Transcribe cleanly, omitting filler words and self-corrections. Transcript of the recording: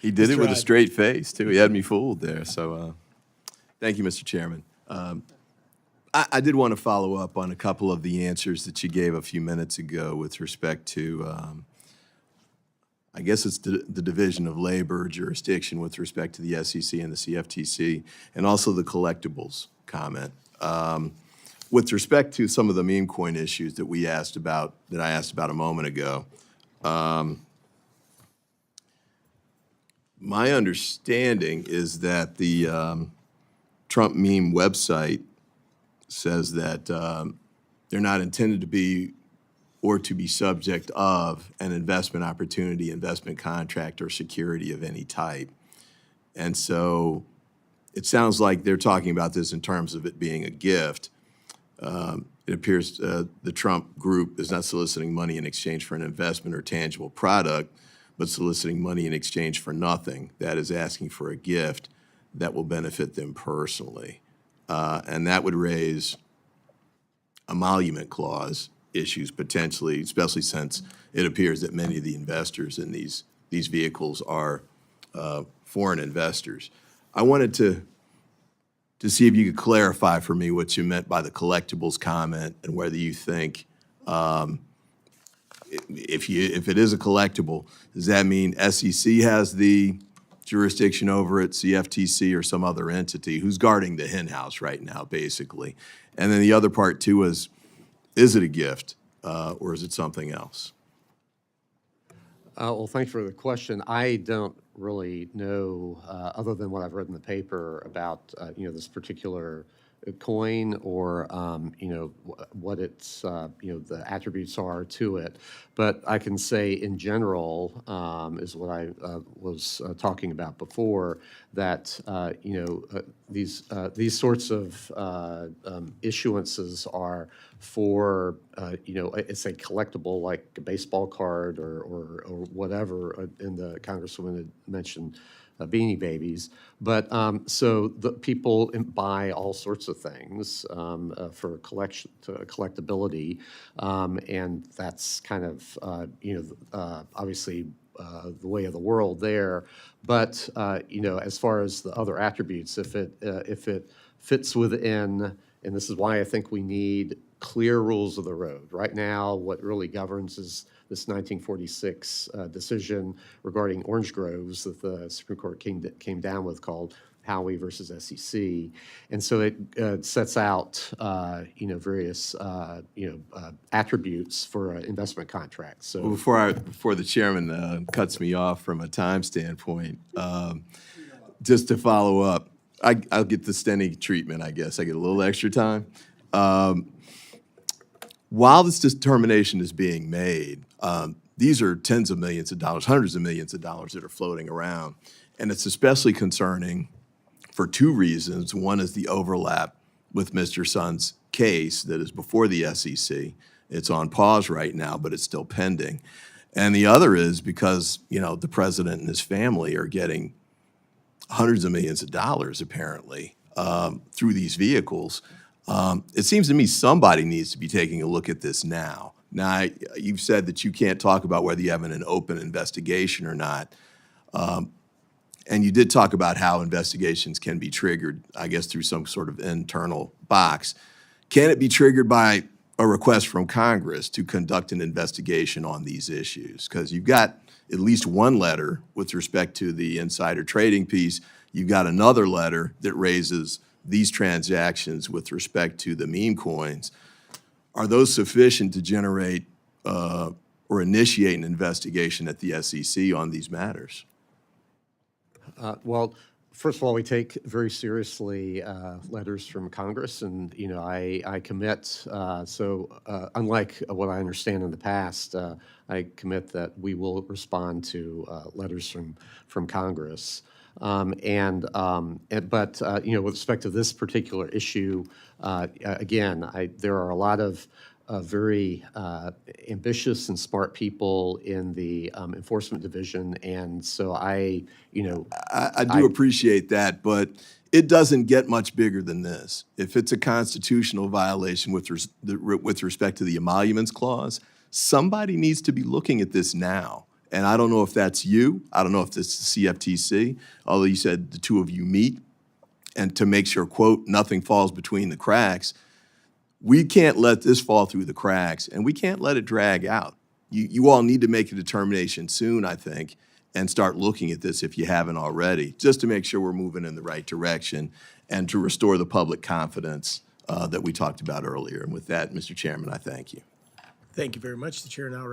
He did it with a Ivey. straight face, too. He had me fooled there. So thank you, Mr. Chairman. I did want to follow up on a couple of the answers that you gave a few minutes ago with respect to, I guess it's the division of labor jurisdiction with respect to the SEC and the CFTC, and also the collectibles comment. With respect to some of the meme coin issues that I asked about a moment ago, my understanding is that the Trump meme website says that they're not intended to be or to be subject of an investment opportunity, investment contract, or security of any type. And so it sounds like they're talking about this in terms of it being a gift. It appears the Trump group is not soliciting money in exchange for an investment or tangible product, but soliciting money in exchange for nothing. That is asking for a gift that will benefit them personally. And that would raise emolument clause issues potentially, especially since it appears that many of the investors in these vehicles are foreign investors. I wanted to see if you could clarify for me what you meant by the collectibles comment and whether you think if it is a collectible, does that mean SEC has the jurisdiction over it, CFTC, or some other entity? Who's guarding the hen house right now, basically? And then the other part, too, is it a gift or is it something else? Well, thanks for the question. I don't really know, other than what I've read in the paper about, this particular coin or, what its, the attributes are to it. But I can say in general, is what I was talking about before, that, these sorts of issuances are for, it's a collectible like a baseball card or whatever, and the Congresswoman had mentioned Beanie Babies. But so the people buy all sorts of things for collectability, and that's kind of, obviously the way of the world there. But, as far as the other attributes, if it fits within, and this is why I think we need clear rules of the road. Right now, what really governs is this 1946 decision regarding orange groves that the Supreme Court came down with, called Howey versus SEC. And so it sets out, various, attributes for an investment contract. So Well, before the chairman cuts me off from a time standpoint, just to follow up, I'll get the Steny treatment, I guess. I get a little extra time. While this determination is being made, these are tens of millions of dollars, hundreds of millions of dollars that are floating around. And it's especially concerning for two reasons. One is the overlap with Mr. Sun's case that is before the SEC. It's on pause right now, but it's still pending. And the other is because, the president and his family are getting hundreds of millions of dollars, apparently, through these vehicles. It seems to me somebody needs to be taking a look at this now. Now, you've said that you can't talk about whether you have an open investigation or not. And you did talk about how investigations can be triggered, I guess, through some sort of internal box. Can it be triggered by a request from Congress to conduct an investigation on these issues? Because you've got at least one letter with respect to the insider trading piece. You've got another letter that raises these transactions with respect to the meme coins. Are those sufficient to generate or initiate an investigation at the SEC on these matters? Well, first of all, we take very seriously letters from Congress, and I commit. So unlike what I understand in the past, I commit that we will respond to letters from Congress. But with respect to this particular issue, again, there are a lot of very ambitious and smart people in the enforcement division, and so I do appreciate that, but it doesn't get much bigger than this. If it's a constitutional violation with respect to the emoluments clause, somebody needs to be looking at this now. And I don't know if that's you. I don't know if it's the CFTC, although you said the two of you meet, and to make sure, quote, nothing falls between the cracks. We can't let this fall through the cracks, and we can't let it drag out. You all need to make a determination soon, I think, and start looking at this if you haven't already, just to make sure we're moving in the right direction and to restore the public confidence that we talked about earlier. And with that, Mr. Chairman, I thank you. Thank you very much. The chair now